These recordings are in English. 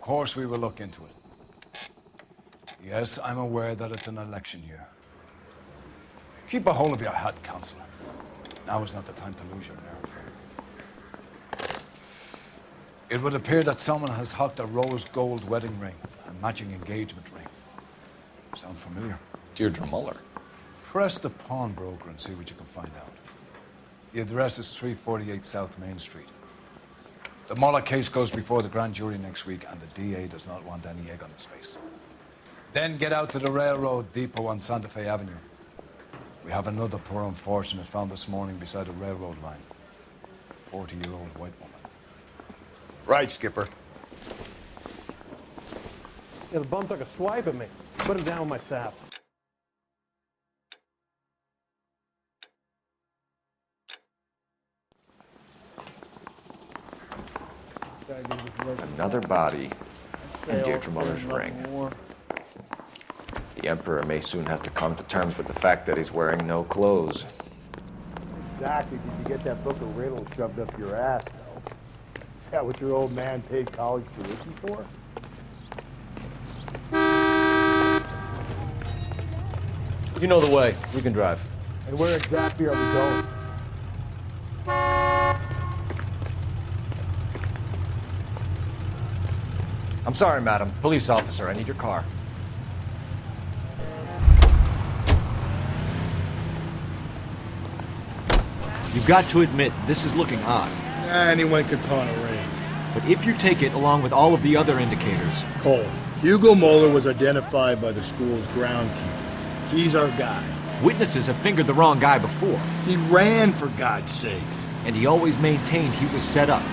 course we will look into it. Yes, I'm aware that it's an election year. Keep a hold of your hat, Counselor. Now is not the time to lose your nerve. It would appear that someone has hocked a rose gold wedding ring and matching engagement ring. Sound familiar? Deirdre Muller. Press the pawnbroker and see what you can find out. The address is 348 South Main Street. The Muller case goes before the grand jury next week, and the DA does not want any egg on his face. Then get out to the railroad depot on Santa Fe Avenue. We have another poor unfortunate found this morning beside a railroad line. 40-year-old white woman. Right, Skipper. Yeah, the bum took a swipe at me. Put him down with my sap. Another body and Deirdre Muller's ring. The Emperor may soon have to come to terms with the fact that he's wearing no clothes. Exactly. Did you get that book of riddles shoved up your ass, though? Is that what your old man paid college tuition for? You know the way. We can drive. And where exactly are we going? I'm sorry, madam. Police officer, I need your car. You've got to admit, this is looking odd. Anyone could pawn a ring. But if you take it along with all of the other indicators... Cole, Hugo Moeller was identified by the school's groundkeeper. He's our guy. Witnesses have fingered the wrong guy before. He ran, for God's sakes. And he always maintained he was set up.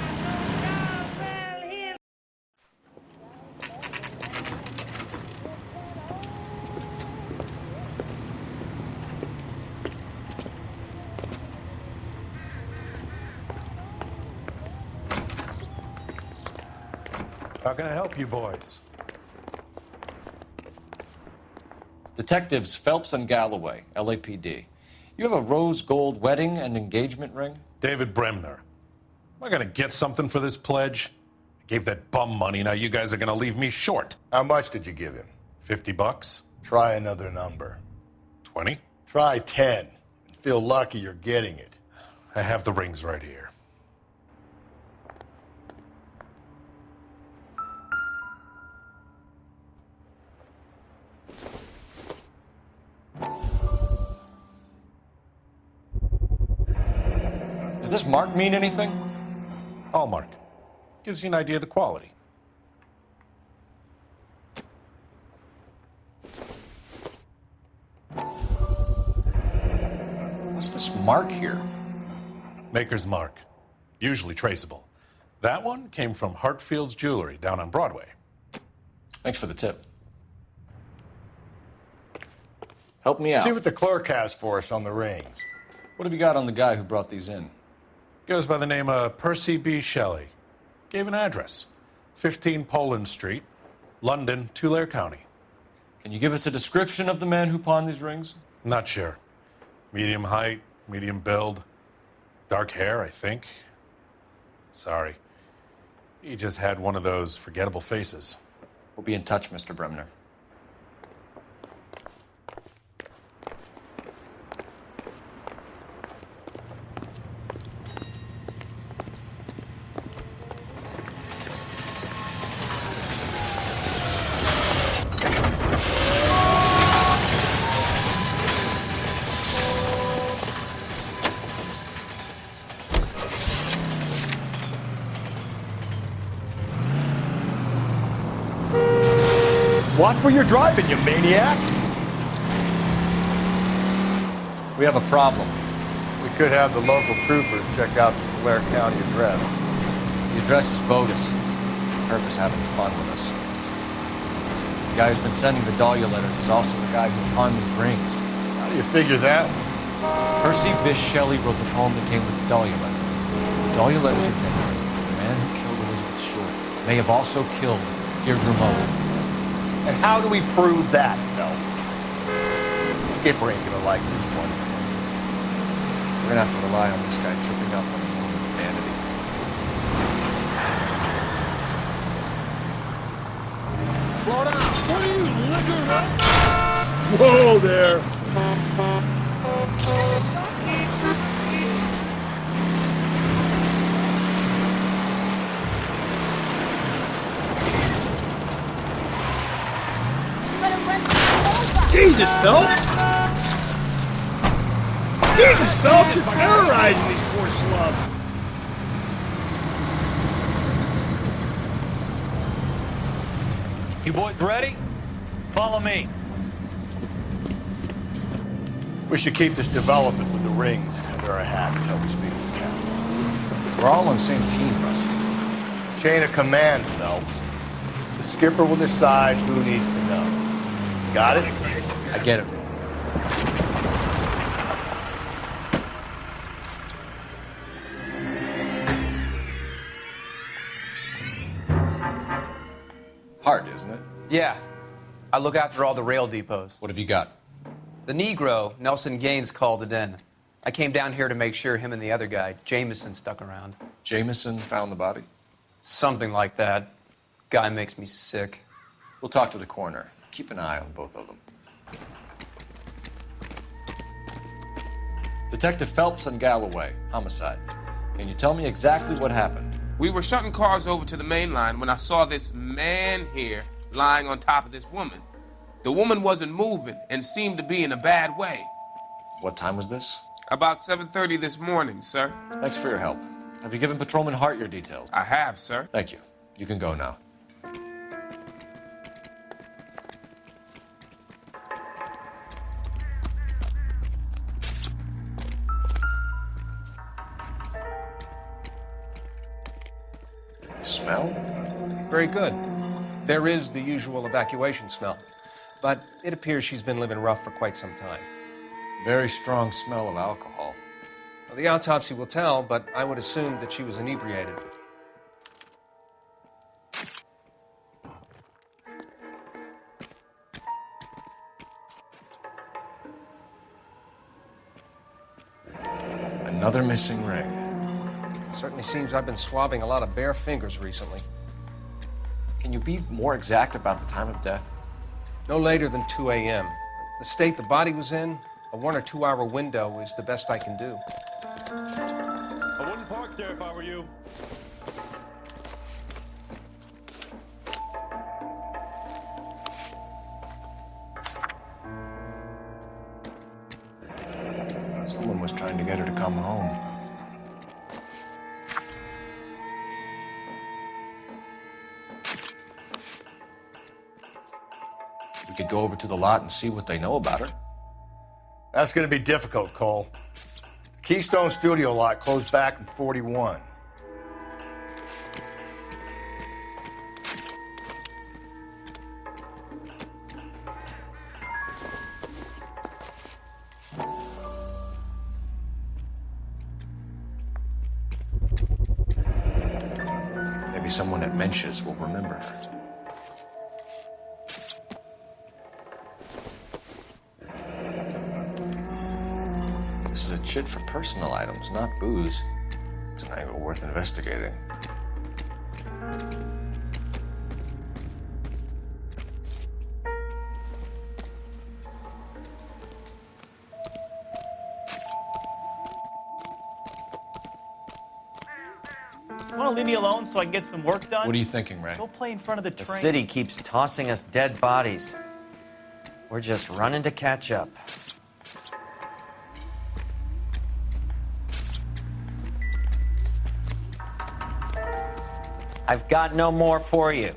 How can I help you boys? Detectives Phelps and Galloway, LAPD. You have a rose gold wedding and engagement ring? David Bremner. Am I gonna get something for this pledge? I gave that bum money, now you guys are gonna leave me short. How much did you give him? $50? Try another number. 20? Try 10. And feel lucky you're getting it. I have the rings right here. Does this mark mean anything? Hallmark. Gives you an idea of the quality. What's this mark here? Maker's mark. Usually traceable. That one came from Hartfield's Jewelry down on Broadway. Thanks for the tip. Help me out. See what the clerk has for us on the rings. What have you got on the guy who brought these in? Goes by the name of Percy B. Shelley. Gave an address. 15 Poland Street, London, Tulare County. Can you give us a description of the man who pawned these rings? Not sure. Medium height, medium build. Dark hair, I think. Sorry. He just had one of those forgettable faces. We'll be in touch, Mr. Bremner. Watch where you're driving, you maniac! We have a problem. We could have the local troopers check out the Tulare County address. The address is bogus. Herb is having fun with us. The guy who's been sending the Dahlia letters is also the guy who pawned the rings. How do you figure that? Percy Bysshe Shelley wrote the poem that came with the Dahlia letter. The Dahlia letters are genuine. The man who killed Elizabeth Short may have also killed Deirdre Muller. And how do we prove that, no? Skipper ain't gonna like this one. We're gonna have to rely on this guy tripping up on his own vanity. slow down. What are you, liquor up? Whoa there. Jesus, Phelps! Jesus, Phelps, you're terrorizing these poor slubs. You boys ready? Follow me. We should keep this development with the rings under our hat until we speak with the captain. We're all on the same team, Rusty. Chain of command, Phelps. The skipper will decide who needs to know. Got it? I get it. Hard, isn't it? Yeah. I look after all the rail depots. What have you got? The Negro, Nelson Gaines, called it in. I came down here to make sure him and the other guy, Jameson, stuck around. Jameson found the body? Something like that. Guy makes me sick. We'll talk to the coroner. Keep an eye on both of them. Detective Phelps and Galloway, homicide. Can you tell me exactly what happened? We were shutting cars over to the main line when I saw this man here lying on top of this woman. The woman wasn't moving and seemed to be in a bad way. What time was this? About 7:30 this morning, sir. Thanks for your help. Have you given Patrolman Hart your details? I have, sir. Thank you. You can go now. Smell? Very good. There is the usual evacuation smell, but it appears she's been living rough for quite some time. Very strong smell of alcohol. Well, the autopsy will tell, but I would assume that she was inebriated. Another missing ring. Certainly seems I've been swabbing a lot of bare fingers recently. Can you be more exact about the time of death? No later than 2 a.m. The state the body was in, a 1 or 2 hour window is the best I can do. I wouldn't park there if I were you. Someone was trying to get her to come home. We could go over to the lot and see what they know about her. That's going to be difficult, Cole. Keystone Studio lot closed back in 41. Maybe someone at Mensch's will remember her. This is a chit for personal items, not booze. It's an angle worth investigating. Want to leave me alone so I can get some work done? What are you thinking, Ray? Go play in front of the The train. city keeps tossing us dead bodies. We're just running to catch up. I've got no more for you.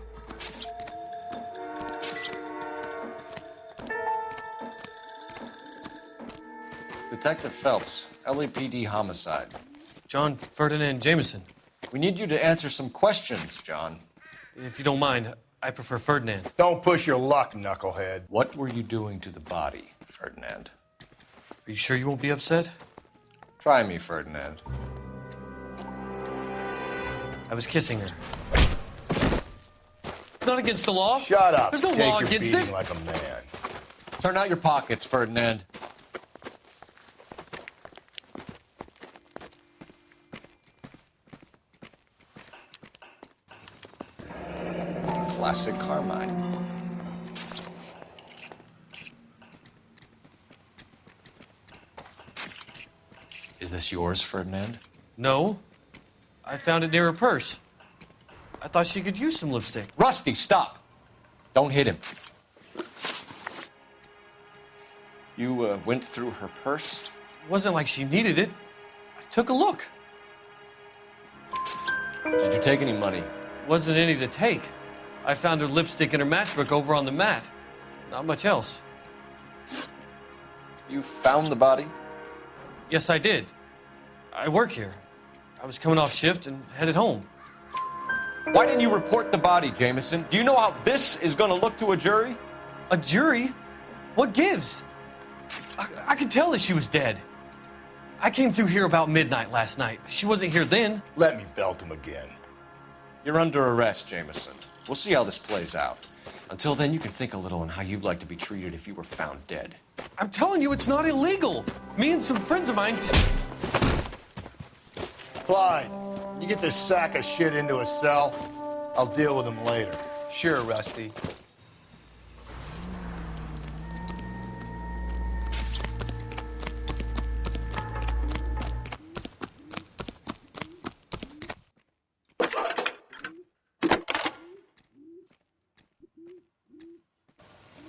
Detective Phelps, LAPD homicide. John Ferdinand Jameson. We need you to answer some questions, John. If you don't mind, I prefer Ferdinand. Don't push your luck, knucklehead. What were you doing to the body, Ferdinand? Are you sure you won't be upset? Try me, Ferdinand. I was kissing her. It's not against the law. Shut up. There's no Take law your against beating it. like a man. Turn out your pockets, Ferdinand. Classic Carmine. Is this yours, Ferdinand? No. I found it near her purse. I thought she could use some lipstick. Rusty, stop! Don't hit him. You went through her purse? It wasn't like she needed it. I took a look. Did you take any money? Wasn't any to take. I found her lipstick and her matchbook over on the mat. Not much else. You found the body? Yes, I did. I work here. I was coming off shift and headed home. Why didn't you report the body, Jameson? Do you know how this is going to look to a jury? A jury? What gives? I could tell that she was dead. I came through here about midnight last night. She wasn't here then. Let me belt him again. You're under arrest, Jameson. We'll see how this plays out. Until then, you can think a little on how you'd like to be treated if you were found dead. I'm telling you, it's not illegal. Me and some friends of mine... Clyde, you get this sack of shit into a cell. I'll deal with him later. Sure, Rusty.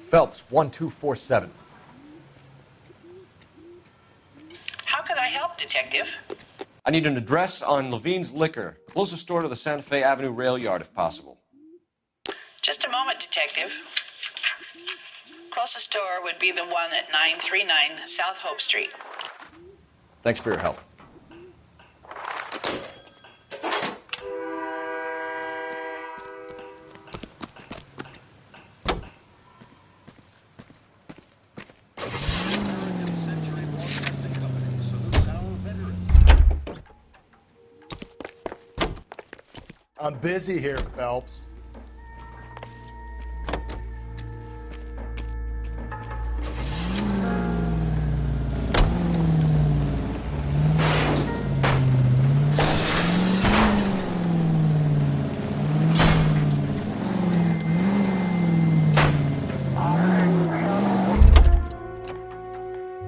Phelps, 1247. How can I help, Detective? I need an address on Levine's Liquor. Closest store to the Santa Fe Avenue rail yard, if possible. Just a moment, Detective. Closest store would be the one at 939 South Hope Street. Thanks for your help. I'm busy here, Phelps.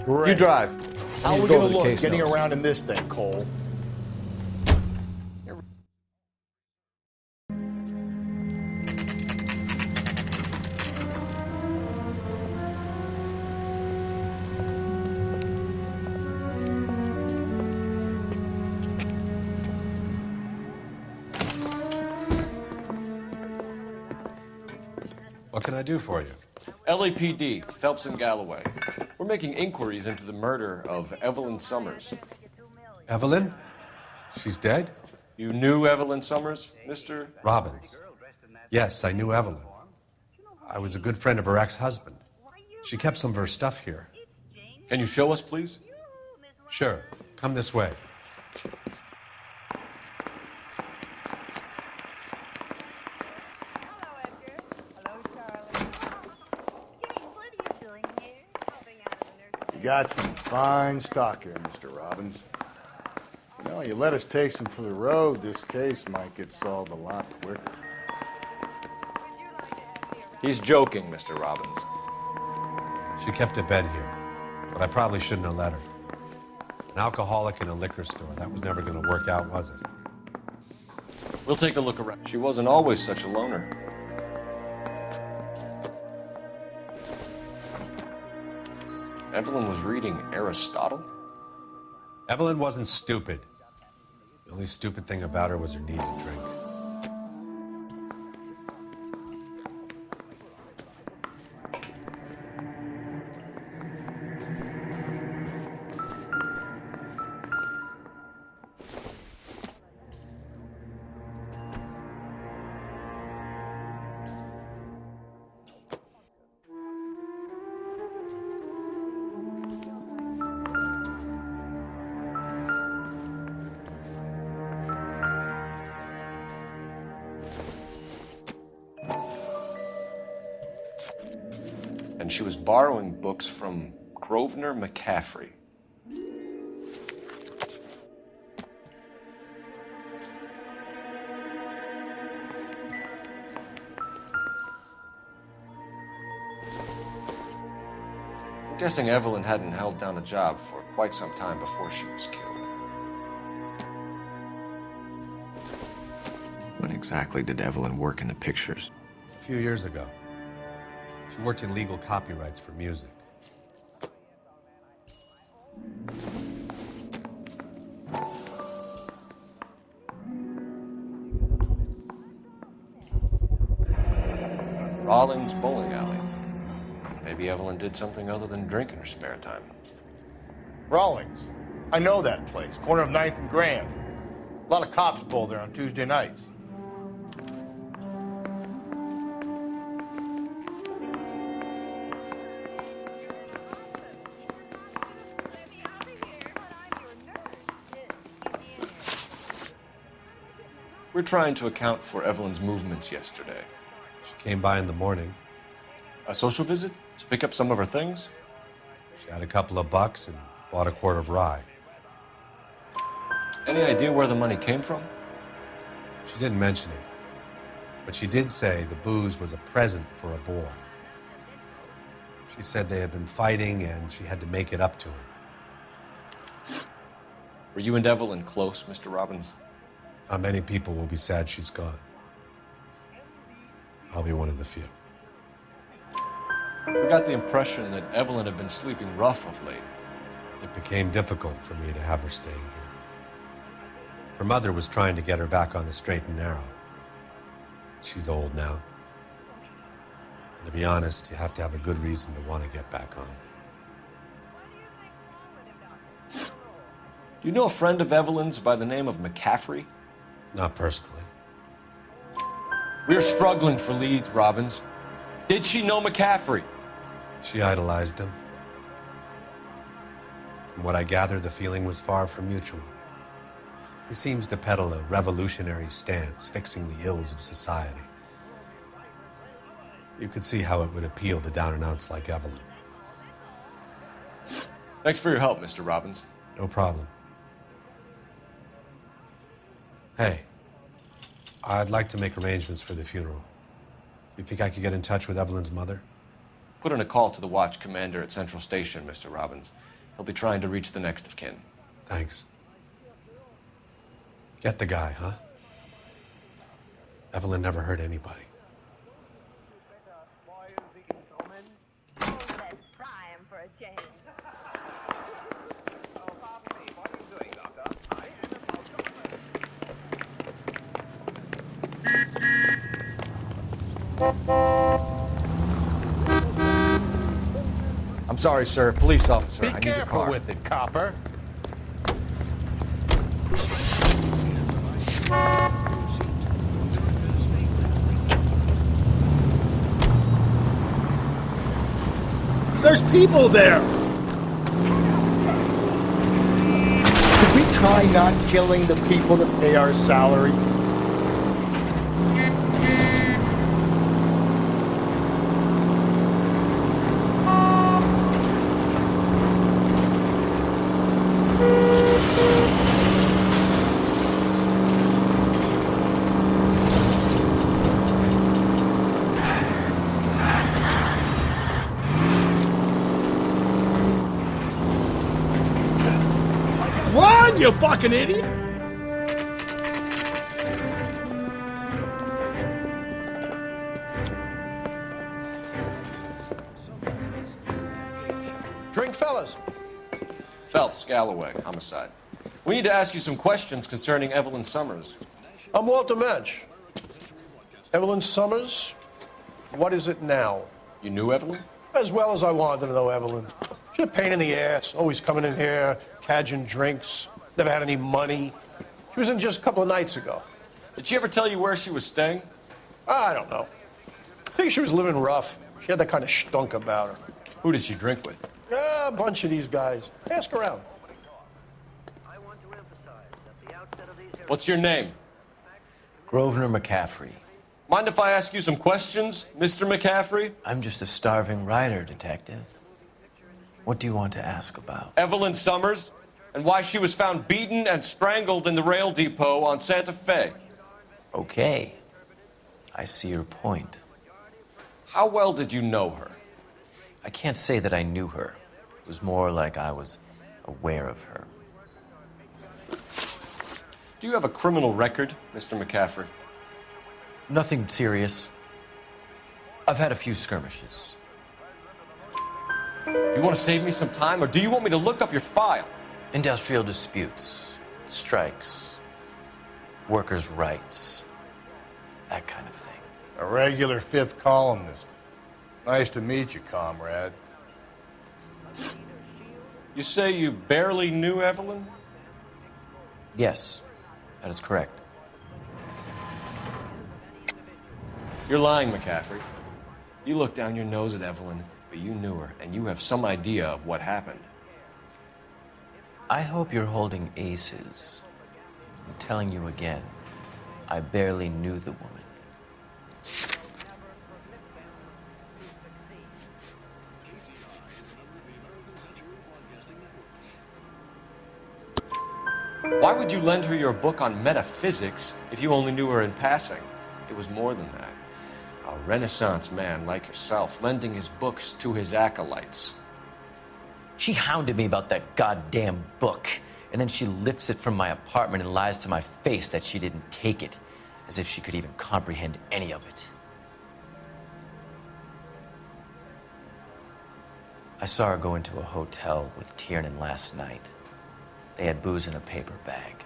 Great. You drive. How are we going to look getting around in this thing, Cole? What can I do for you? LAPD, Phelps and Galloway. We're making inquiries into the murder of Evelyn Summers. Evelyn? She's dead? You knew Evelyn Summers, Mr. Robbins. Yes, I knew Evelyn. I was a good friend of her ex-husband. She kept some of her stuff here. Can you show us, please? Sure. Come this way. You got some fine stock here, Mr. Robbins. You know, you let us take some for the road, this case might get solved a lot quicker. He's joking, Mr. Robbins. She kept a bed here, but I probably shouldn't have let her. An alcoholic in a liquor store. That was never going to work out, was it? We'll take a look around. She wasn't always such a loner. Evelyn was reading Aristotle? Evelyn wasn't stupid. The only stupid thing about her was her need to drink. And she was borrowing books from Grosvenor McCaffrey. I'm guessing Evelyn hadn't held down a job for quite some time before she was killed. exactly did Evelyn work in the pictures? A few years ago. She worked in legal copyrights for music. Rollins Bowling Alley. Maybe Evelyn did something other than drink in her spare time. Rawlings. I know that place. Corner of 9th and Grand. A lot of cops pull there on Tuesday nights. We're trying to account for Evelyn's movements yesterday. She came by in the morning. A social visit? To pick up some of her things? She had a couple of bucks and bought a quart of rye. Any idea where the money came from? She didn't mention it, but she did say the booze was a present for a boy. She said they had been fighting and she had to make it up to him. Were you and Evelyn close, Mr. Robbins? Not many people will be sad she's gone. I'll be one of the few. We got the impression that Evelyn had been sleeping rough of late. It became difficult for me to have her staying here. Her mother was trying to get her back on the straight and narrow. She's old now. And to be honest, you have to have a good reason to want to get back on. Do you know a friend of Evelyn's by the name of McCaffrey? Not personally. We're struggling for leads, Robbins. Did she know McCaffrey? She idolized him. From what I gather, the feeling was far from mutual. He seems to peddle a revolutionary stance, fixing the ills of society. You could see how it would appeal to down-and-outs like Evelyn. Thanks for your help, Mr. Robbins. No problem. Hey, I'd like to make arrangements for the funeral. You think I could get in touch with Evelyn's mother? Put in a call to the watch commander at Central Station, Mr. Robbins. He'll be trying to reach the next of kin. Thanks. Get the guy, huh? Evelyn never hurt anybody. I'm sorry, sir. Police officer. Be I need your careful car. with it, copper. There's people there! Could we try not killing the people that pay our salaries? Run, you fucking idiot! Drink, fellas. Phelps, Galloway, homicide. We need to ask you some questions concerning Evelyn Summers. I'm Walter Mensch. Evelyn Summers, what is it now? You knew Evelyn? As well as I wanted to know Evelyn. She's a pain in the ass, always coming in here, cadging drinks, never had any money. She was in just a couple of nights ago. Did she ever tell you where she was staying? I don't know. I think she was living rough. She had that kind of stunk about her. Who did she drink with? A bunch of these guys. Ask around. What's your name? Grosvenor McCaffrey. Mind if I ask you some questions, Mr. McCaffrey? I'm just a starving writer, detective. What do you want to ask about? Evelyn Summers, and why she was found beaten and strangled in the rail depot on Santa Fe. Okay. I see your point. How well did you know her? I can't say that I knew her. It was more like I was aware of her. Do you have a criminal record, Mr. McCaffrey? Nothing serious. I've had a few skirmishes. You want to save me some time, or do you want me to look up your file? Industrial disputes, strikes, workers' rights, that kind of thing. A regular fifth columnist. Nice to meet you, comrade. You say you barely knew Evelyn? Yes, that is correct. You're lying, McCaffrey. You looked down your nose at Evelyn, but you knew her, and you have some idea of what happened. I hope you're holding aces. I'm telling you again, I barely knew the woman. Why would you lend her your book on metaphysics if you only knew her in passing? It was more than that. A Renaissance man like yourself, lending his books to his acolytes. She hounded me about that goddamn book, and then she lifts it from my apartment and lies to my face that she didn't take it, as if she could even comprehend any of it. I saw her go into a hotel with Tiernan last night. They had booze in a paper bag.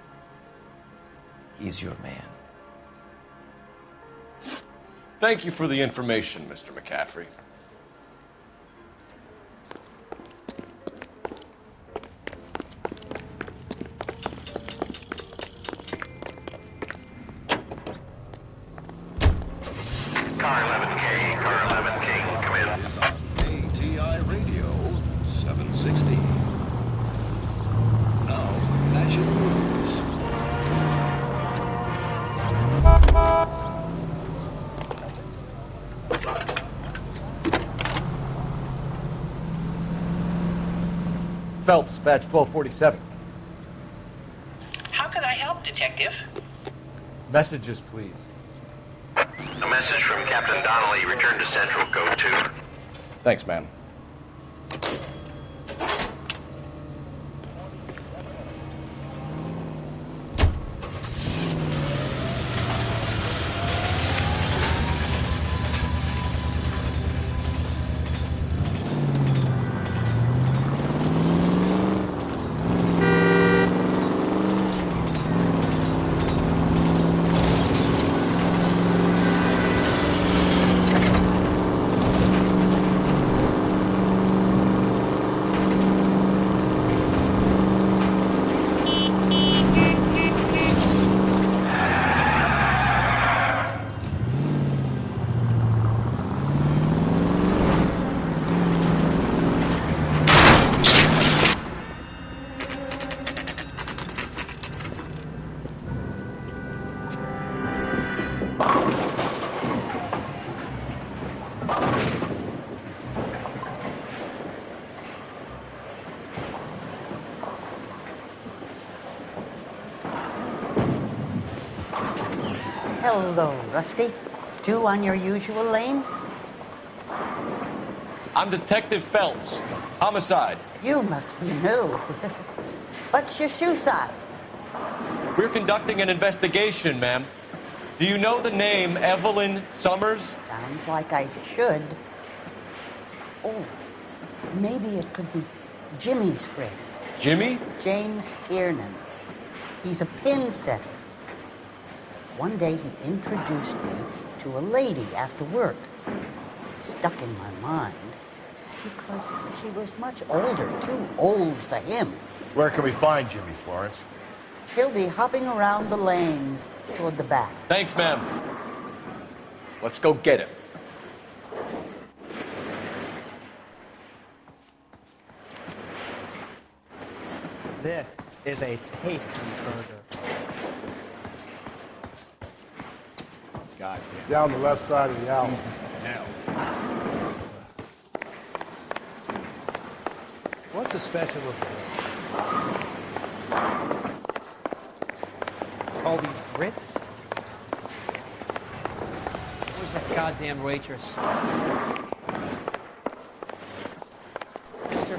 He's your man. Thank you for the information, Mr. McCaffrey. Car 11K, Car 11K, come in. ATI Radio, 760. Now, National News. Phelps, badge 1247. How can I help, Detective? Messages, please. A message from Captain Donnelly. Return to Central, Code 2. Thanks, man. Hello, Rusty. Two on your usual lane? I'm Detective Phelps. Homicide. You must be new. What's your shoe size? We're conducting an investigation, ma'am. Do you know the name Evelyn Summers? Sounds like I should. Oh, maybe it could be Jimmy's friend. Jimmy? James Tiernan. He's a pin setter. One day he introduced me to a lady after work. It stuck in my mind because she was much older, too old for him. Where can we find Jimmy, Florence? He'll be hopping around the lanes toward the back. Thanks, ma'am. Let's go get him. This is a tasty burger. God damn. Down the left side of the alley. What's a special looking? All these grits? Where's that goddamn waitress? Mister,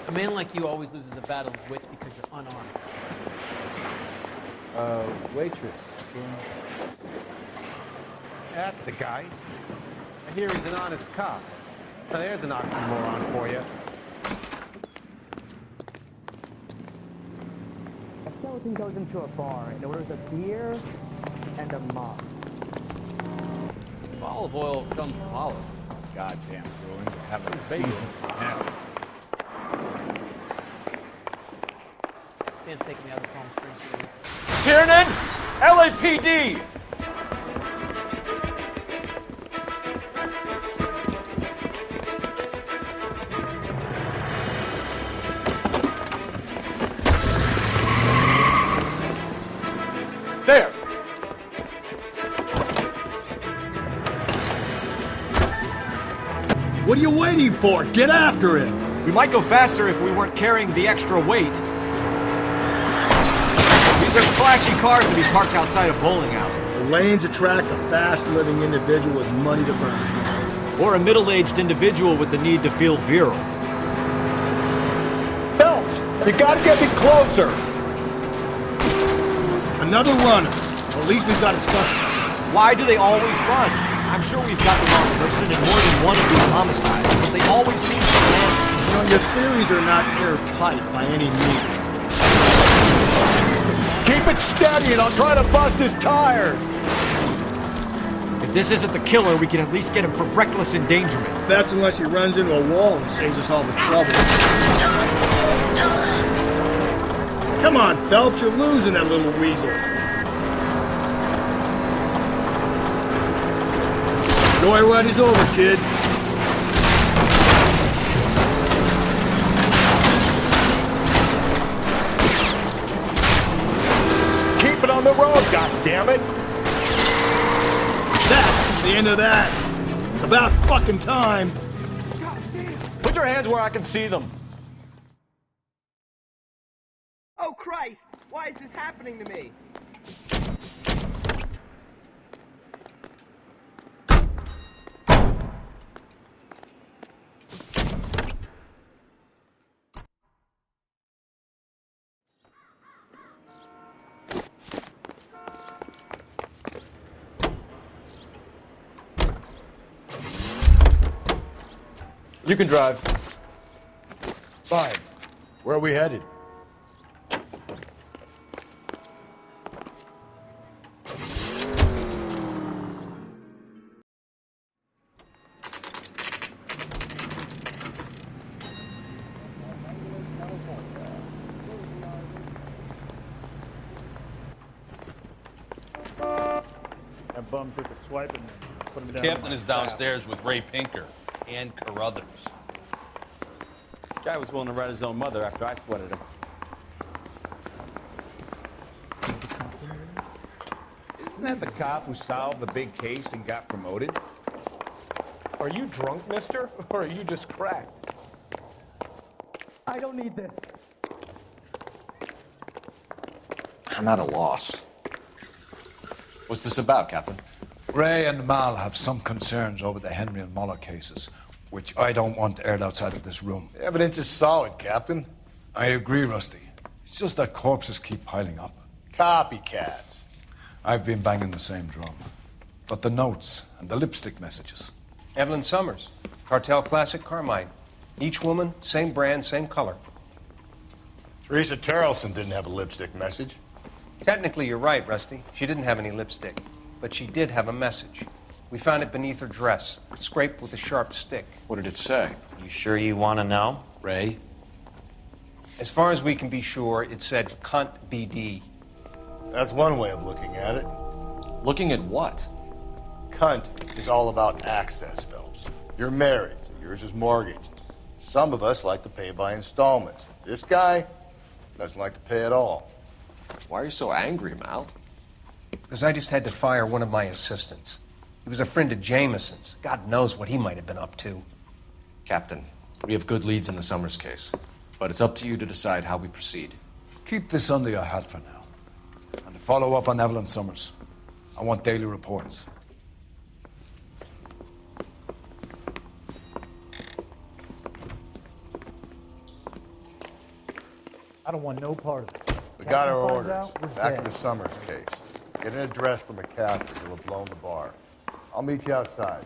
a man like you always loses a battle of wits because you're unarmed. Waitress. That's the guy. I hear he's an honest cop. Now, there's an oxymoron for you. A skeleton goes into a bar and orders a beer and a mug. Olive oil comes from olive. Goddamn Bruins are having a season now. Sam's taking me out of Palm Springs. Tiernan! LAPD! There! What are you waiting for? Get after him! We might go faster if we weren't carrying the extra weight. These are flashy cars to be parked outside a bowling alley. The lanes attract a fast-living individual with money to burn. Or a middle-aged individual with the need to feel virile. Phelps, you gotta get me closer! Another runner. At least we've got a suspect. Why do they always run? I'm sure we've got the wrong person in more than one of these homicides, but they always seem to land. You know, your theories are not airtight by any means. Keep it steady and I'll try to bust his tires! If this isn't the killer, we can at least get him for reckless endangerment. That's unless he runs into a wall and saves us all the trouble. Come on, Phelps, you're losing that little weasel. Joyride is over, kid. Keep it on the road, goddammit! That's the end of that. It's about fucking time. Put your hands where I can see them. Oh, Christ! Why is this happening to me? You can drive. Fine. Where are we headed? That bum took a swipe at me. Put him The down. captain is downstairs with Ray Pinker and Carruthers. This guy was willing to write his own mother after I sweated him. Isn't that the cop who solved the big case and got promoted? Are you drunk, mister? Or are you just cracked? I don't need this. I'm at a loss. What's this about, Captain? Ray and Mal have some concerns over the Henry and Muller cases, which I don't want aired outside of this room. The evidence is solid, Captain. I agree, Rusty. It's just that corpses keep piling up. Copycats. I've been banging the same drum. But the notes and the lipstick messages. Evelyn Summers, Cartel Classic Carmine. Each woman, same brand, same color. Teresa Terrelson didn't have a lipstick message. Technically, you're right, Rusty. She didn't have any lipstick, but she did have a message. We found it beneath her dress, scraped with a sharp stick. What did it say? You sure you want to know? Ray? As far as we can be sure, it said cunt BD. That's one way of looking at it. Looking at what? Cunt is all about access, Phelps. You're married, so yours is mortgaged. Some of us like to pay by installments. This guy doesn't like to pay at all. Why are you so angry, Mal? Because I just had to fire one of my assistants. He was a friend of Jameson's. God knows what he might have been up to. Captain, we have good leads in the Summers case, but it's up to you to decide how we proceed. Keep this under your hat for now. And to follow up on Evelyn Summers, I want daily reports. I don't want no part of it. We got our Captain finds orders. out, we're Back to dead. the Summers case. Get an address from McCaffrey. He'll have blown the bar. I'll meet you outside.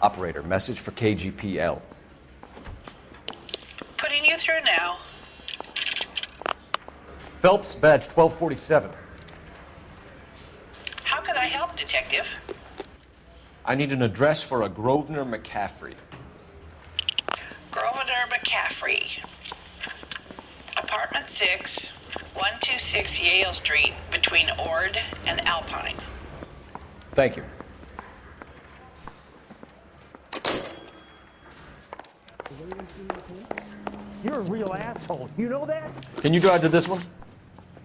Operator, message for KGPL. Putting you through now. Phelps, badge 1247. How can I help, Detective? I need an address for a Grosvenor McCaffrey. Grosvenor McCaffrey. Apartment 6, 126 Yale Street, between Ord and Alpine. Thank you. You're a real asshole. You know that? Can you drive to this one?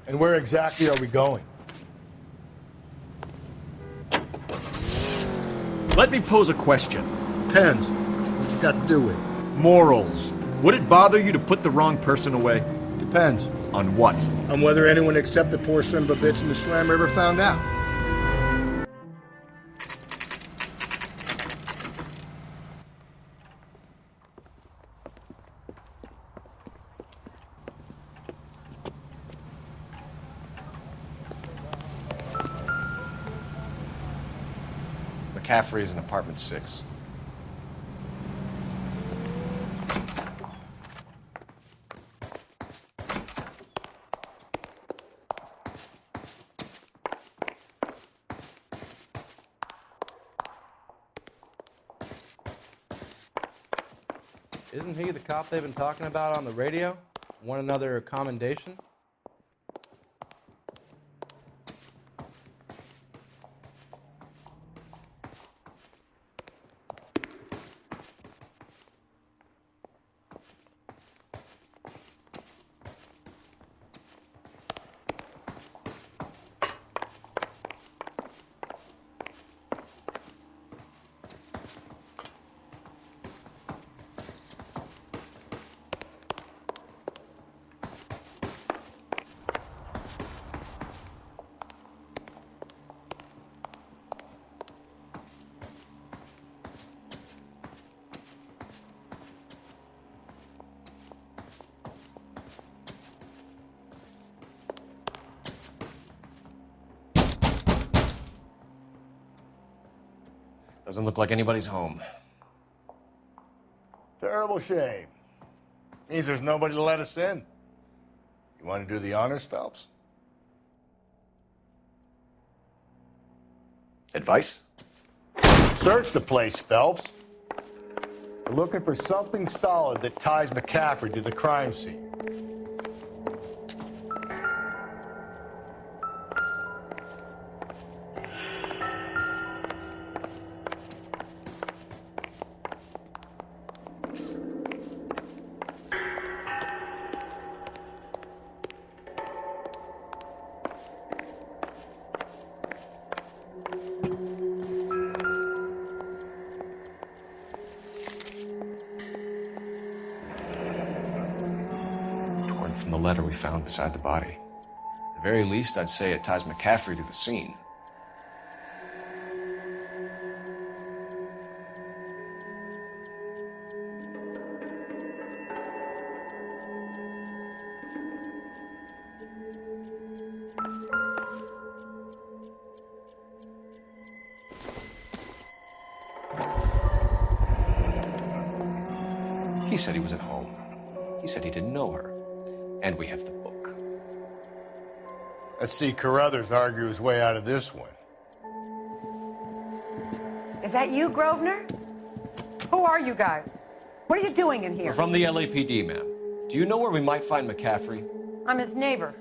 And where exactly are we going? Let me pose a question. Depends. What you got to do with it? Morals. Would it bother you to put the wrong person away? Depends. On what? On whether anyone except the poor son of a bitch in the Slammer ever found out. McCaffrey is in apartment 6. Isn't he the cop they've been talking about on the radio? Want another commendation? Doesn't look like anybody's home. Terrible shame. Means there's nobody to let us in. You want to do the honors, Phelps? Advice? Search the place, Phelps. We're looking for something solid that ties McCaffrey to the crime scene. From the letter we found beside the body. At the very least, I'd say it ties McCaffrey to the scene. He said he was at home. He said he didn't know her. And we have the book. Let's see Carruthers argue his way out of this one. Is that you, Grosvenor? Who are you guys? What are you doing in here? We're from the LAPD, ma'am. Do you know where we might find McCaffrey? I'm his neighbor.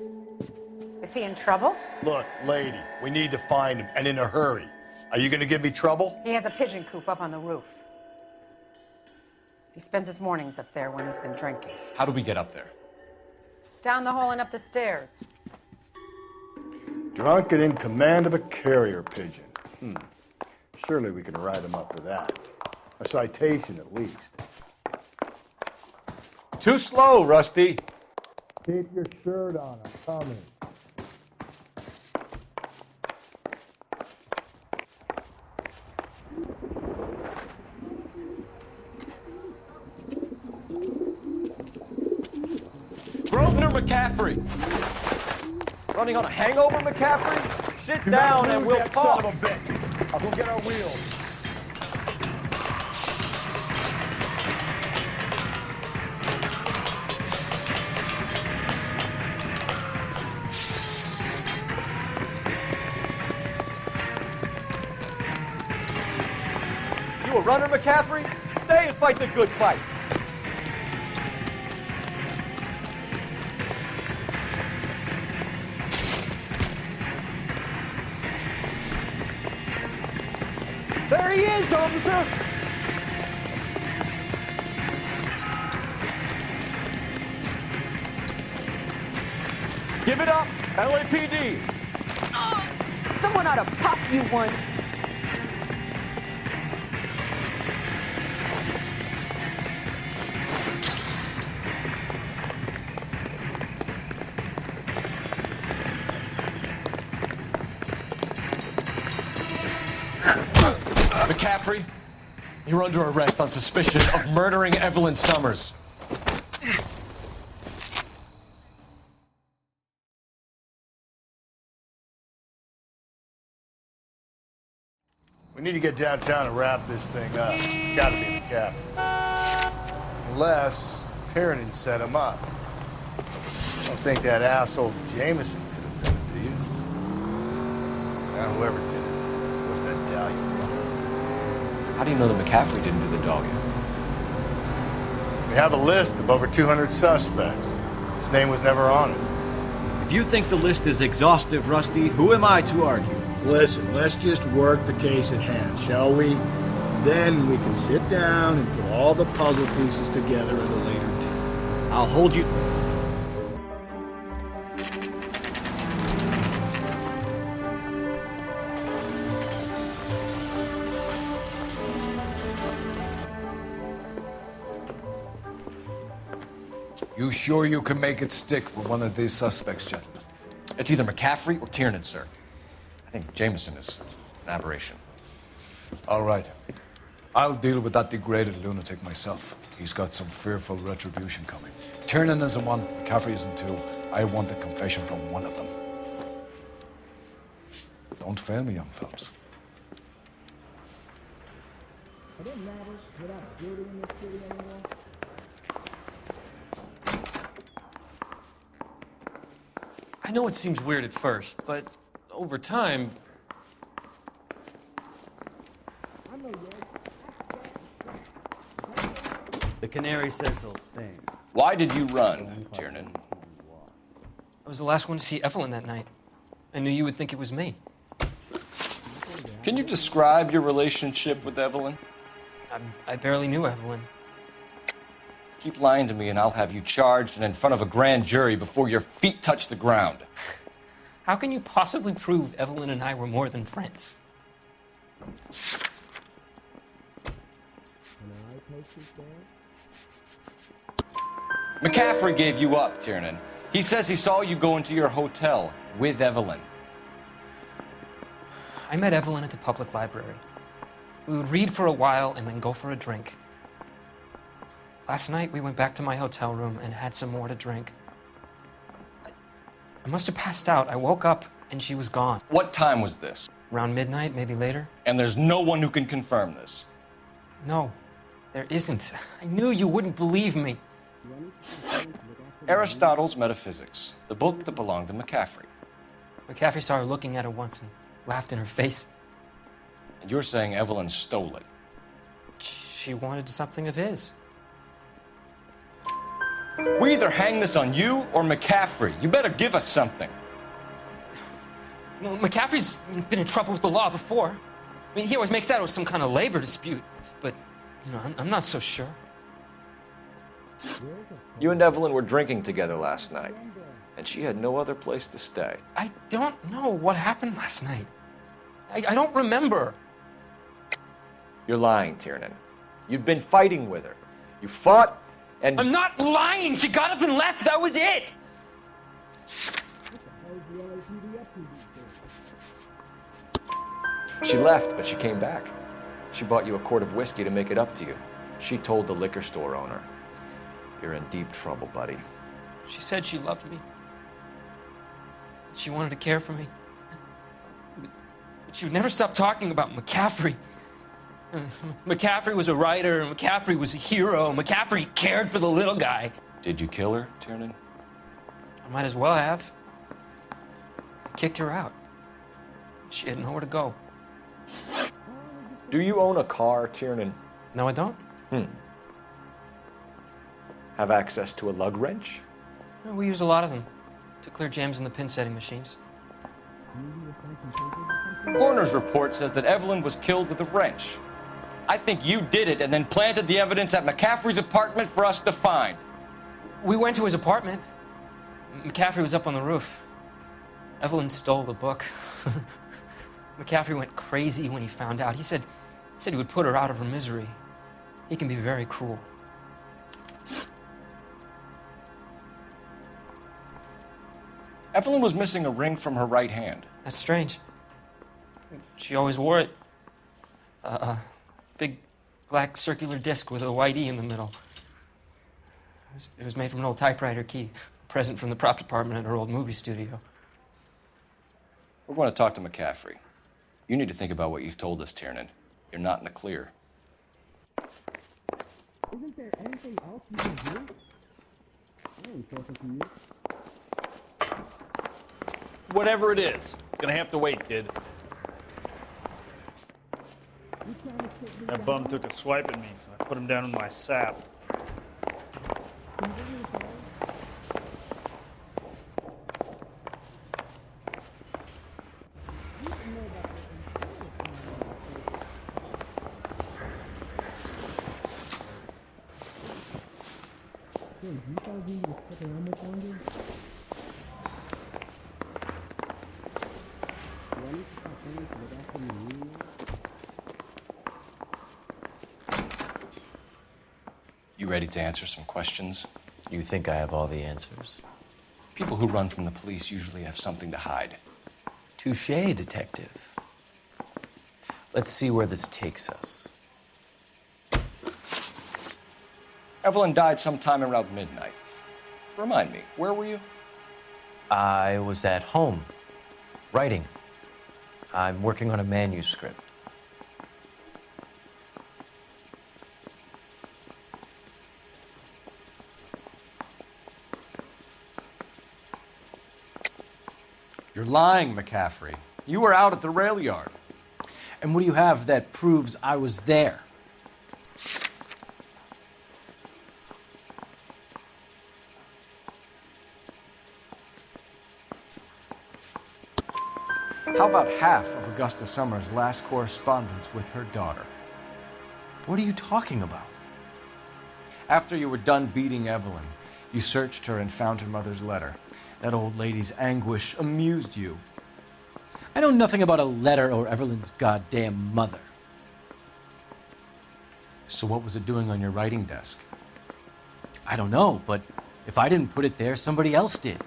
Is he in trouble? Look, lady, we need to find him, and in a hurry. Are you going to give me trouble? He has a pigeon coop up on the roof. He spends his mornings up there when he's been drinking. How do we get up there? Down the hall and up the stairs. Drunk and in command of a carrier pigeon. Surely we can write him up for that. A citation, at least. Too slow, Rusty. Keep your shirt on. I'm coming. McCaffrey! Running on a hangover, McCaffrey? Sit down and we'll talk. Son of a bitch. I'll go get our wheels. You a runner, McCaffrey? Stay and fight the good fight. There he is, officer! Give it up, LAPD. Someone ought to pop you one. McCaffrey, you're under arrest on suspicion of murdering Evelyn Summers. We need to get downtown and wrap this thing up. It's gotta be McCaffrey. Unless Tiernan set him up. I don't think that asshole Jameson could have done it, do you? Now, whoever did it, what's that dahlia from? How do you know that McCaffrey didn't do the dogging? We have a list of over 200 suspects. His name was never on it. If you think the list is exhaustive, Rusty, who am I to argue? Listen, let's just work the case at hand, shall we? Then we can sit down and put all the puzzle pieces together at a later date. I'll hold you... You sure you can make it stick with one of these suspects, gentlemen? It's either McCaffrey or Tiernan, sir. I think Jameson is an aberration. All right. I'll deal with that degraded lunatic myself. He's got some fearful retribution coming. Tiernan isn't one, McCaffrey isn't two. I want a confession from one of them. Don't fail me, young fellas. It doesn't matter without beauty in this city anymore. I know it seems weird at first, but over time... The canary says he'll sing. Why did you run, Tiernan? I was the last one to see Evelyn that night. I knew you would think it was me. Can you describe your relationship with Evelyn? I barely knew Evelyn. Keep lying to me and I'll have you charged and in front of a grand jury before your feet touch the ground. How can you possibly prove Evelyn and I were more than friends? McCaffrey gave you up, Tiernan. He says he saw you go into your hotel with Evelyn. I met Evelyn at the public library. We would read for a while and then go for a drink. Last night, we went back to my hotel room and had some more to drink. I must have passed out. I woke up and she was gone. What time was this? Around midnight, maybe later. And there's no one who can confirm this? No, there isn't. I knew you wouldn't believe me. Aristotle's Metaphysics, the book that belonged to McCaffrey. McCaffrey saw her looking at it once and laughed in her face. And you're saying Evelyn stole it? She wanted something of his. We either hang this on you or McCaffrey. You better give us something. Well, McCaffrey's been in trouble with the law before. I mean, he always makes out it was some kind of labor dispute. But, you know, I'm not so sure. You and Evelyn were drinking together last night, and she had no other place to stay. I don't know what happened last night. I don't remember. You're lying, Tiernan. You'd been fighting with her. You fought, and... I'm not lying! She got up and left! That was it! She left, but she came back. She bought you a quart of whiskey to make it up to you. She told the liquor store owner. You're in deep trouble, buddy. She said she loved me. She wanted to care for me. But she would never stop talking about McCaffrey. McCaffrey was a writer, and McCaffrey was a hero. McCaffrey cared for the little guy. Did you kill her, Tiernan? I might as well have. I kicked her out. She had nowhere to go. Do you own a car, Tiernan? No, I don't. Have access to a lug wrench? Well, we use a lot of them to clear jams in the pin setting machines. Coroner's report says that Evelyn was killed with a wrench. I think you did it and then planted the evidence at McCaffrey's apartment for us to find. We went to his apartment. McCaffrey was up on the roof. Evelyn stole the book. McCaffrey went crazy when he found out. He said he would put her out of her misery. He can be very cruel. Evelyn was missing a ring from her right hand. That's strange. She always wore it. Big black circular disc with a white E in the middle. It was made from an old typewriter key, a present from the prop department at her old movie studio. We're going to talk to McCaffrey. You need to think about what you've told us, Tiernan. You're not in the clear. Isn't there anything else you can do? I ain't talking to you. Whatever it is, it's gonna have to wait, kid. That bum took a swipe at me, so I put him down in my sap. You ready to answer some questions? You think I have all the answers? People who run from the police usually have something to hide. Touché, detective. Let's see where this takes us. Evelyn died sometime around midnight. Remind me, where were you? I was at home, writing. I'm working on a manuscript. You're lying, McCaffrey. You were out at the rail yard. And what do you have that proves I was there? How about half of Augusta Summers' last correspondence with her daughter? What are you talking about? After you were done beating Evelyn, you searched her and found her mother's letter. That old lady's anguish amused you. I know nothing about a letter or Evelyn's goddamn mother. So what was it doing on your writing desk? I don't know, but if I didn't put it there, somebody else did.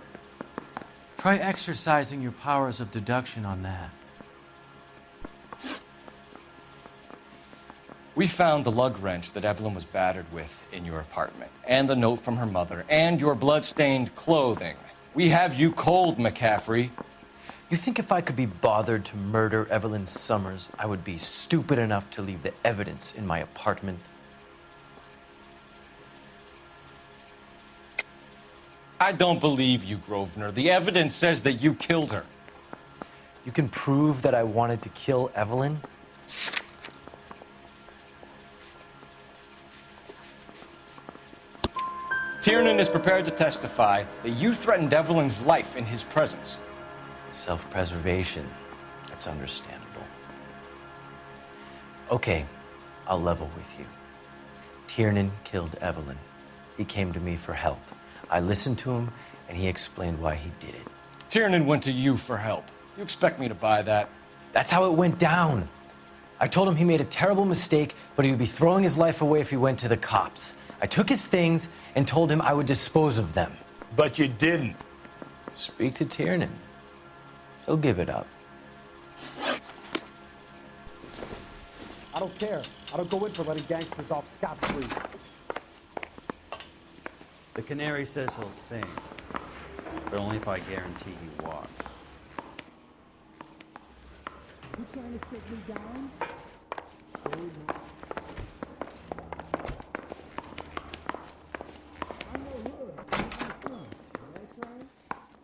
Try exercising your powers of deduction on that. We found the lug wrench that Evelyn was battered with in your apartment, and the note from her mother, and your blood-stained clothing. We have you cold, McCaffrey. You think if I could be bothered to murder Evelyn Summers, I would be stupid enough to leave the evidence in my apartment? I don't believe you, Grosvenor. The evidence says that you killed her. You can prove that I wanted to kill Evelyn? Tiernan is prepared to testify that you threatened Evelyn's life in his presence. Self-preservation. That's understandable. Okay, I'll level with you. Tiernan killed Evelyn. He came to me for help. I listened to him, and he explained why he did it. Tiernan went to you for help. You expect me to buy that? That's how it went down. I told him he made a terrible mistake, but he would be throwing his life away if he went to the cops. I took his things and told him I would dispose of them. But you didn't. Speak to Tiernan. He'll give it up. I don't care. I don't go in for letting gangsters off scot-free. The canary says he'll sing, but only if I guarantee he walks. You trying to sit me down?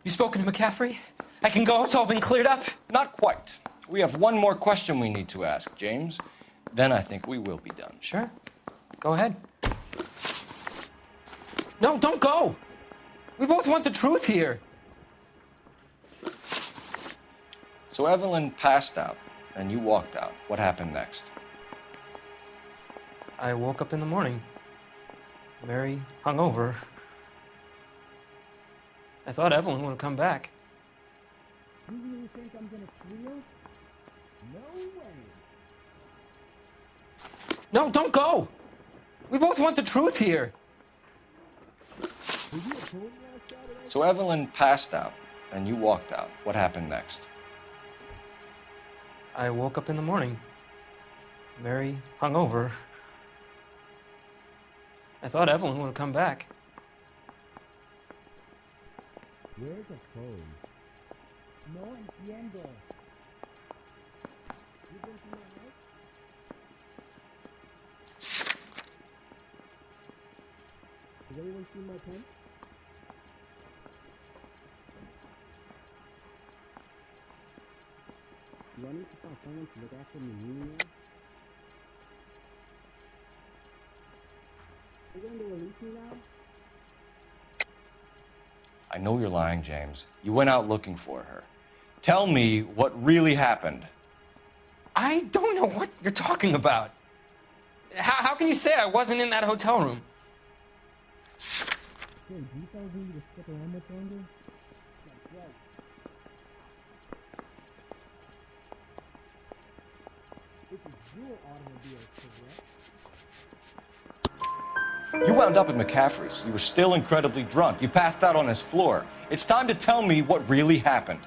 You spoken to McCaffrey? I can go, it's all been cleared up? Not quite. We have one more question we need to ask, James. Then I think we will be done. Sure. Go ahead. No, don't go! We both want the truth here. So Evelyn passed out, and you walked out. What happened next? I woke up in the morning, very hungover. I thought Evelyn would have come back. You really think I'm gonna clear? No way. No, don't go! We both want the truth here. So Evelyn passed out, and you walked out. What happened next? I woke up in the morning, very hungover. I thought Evelyn would have come back. Where's the phone? No entiendo. You been to my house? Has anyone seen my pen? Do I need to find someone to look after me anymore? Are you going to release me now? I know you're lying, James. You went out looking for her. Tell me what really happened. I don't know what you're talking about. How can you say I wasn't in that hotel room? Hey, do you fellas need me to stick around much longer? That's right. This is your automobile, correct? You wound up at McCaffrey's. You were still incredibly drunk. You passed out on his floor. It's time to tell me what really happened.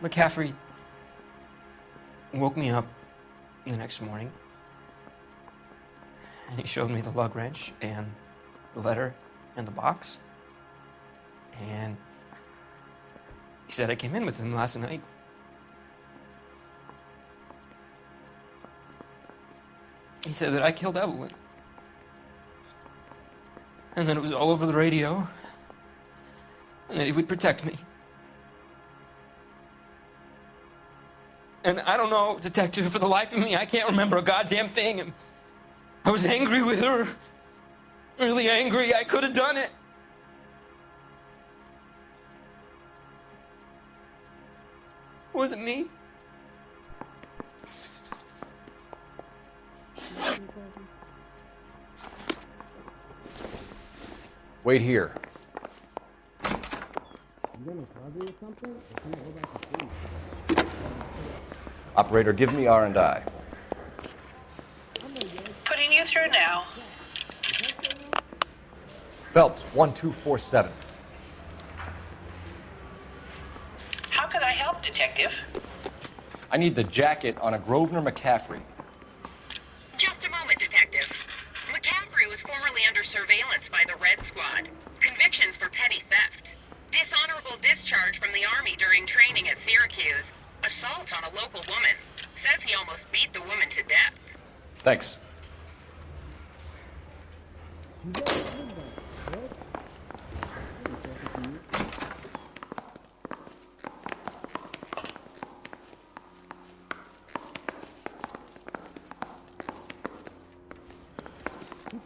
McCaffrey woke me up the next morning, and he showed me the lug wrench and the letter and the box, and he said I came in with him last night. He said that I killed Evelyn, and that it was all over the radio, and that he would protect me. And I don't know, detective, for the life of me, I can't remember a goddamn thing. And I was angry with her. Really angry. I could have done it. It wasn't me. Wait here. You gonna cover or something? Or can I go back to sleep? Operator, give me R&I. Putting you through now. Phelps, 1247. How could I help, detective? I need the jacket on a Grosvenor McCaffrey. Just a moment, detective. McCaffrey was formerly under surveillance by the Red Squad. Convictions for petty theft. Dishonorable discharge from the Army during training at Syracuse. Assault on a local woman. Says he almost beat the woman to death. Thanks. You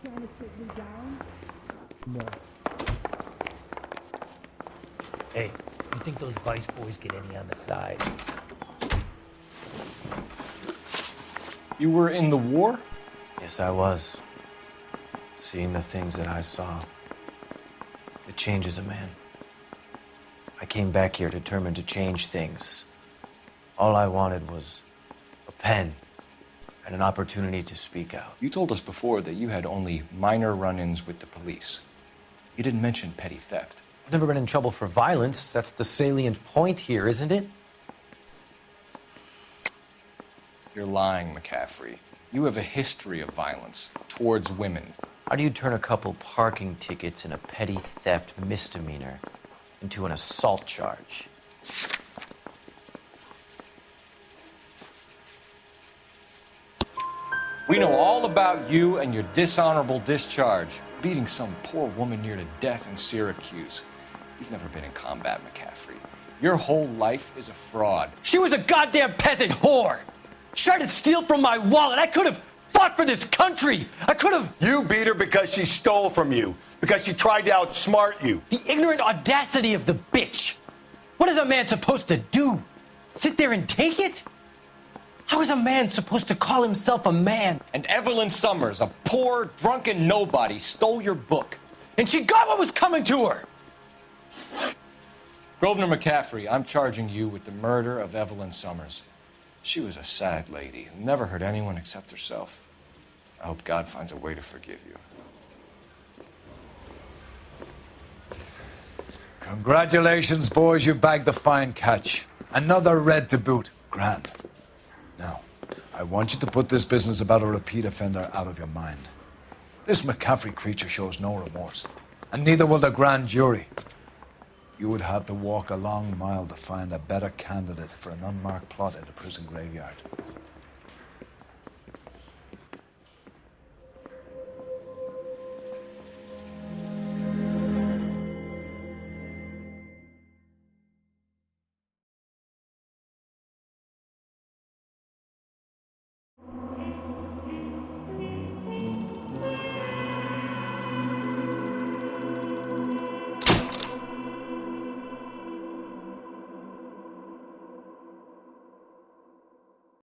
trying to sit me down? No. Hey, you think those Vice boys get any on the side? You were in the war? Yes, I was. Seeing the things that I saw, it changes a man. I came back here determined to change things. All I wanted was a pen and an opportunity to speak out. You told us before that you had only minor run-ins with the police. You didn't mention petty theft. I've never been in trouble for violence. That's the salient point here, isn't it? You're lying, McCaffrey. You have a history of violence towards women. How do you turn a couple parking tickets and a petty theft misdemeanor into an assault charge? We know all about you and your dishonorable discharge, beating some poor woman near to death in Syracuse. You've never been in combat, McCaffrey. Your whole life is a fraud. She was a goddamn peasant whore. She tried to steal from my wallet. I could have fought for this country. I could have. You beat her because she stole from you, because she tried to outsmart you. The ignorant audacity of the bitch. What is a man supposed to do? Sit there and take it? How is a man supposed to call himself a man? And Evelyn Summers, a poor, drunken nobody, stole your book. And she got what was coming to her. Grosvenor McCaffrey, I'm charging you with the murder of Evelyn Summers. She was a sad lady who never hurt anyone except herself. I hope God finds a way to forgive you. Congratulations, boys. You bagged the fine catch. Another red to boot. Grand. Now, I want you to put this business about a repeat offender out of your mind. This McCaffrey creature shows no remorse, and neither will the grand jury. You would have to walk a long mile to find a better candidate for an unmarked plot in the prison graveyard.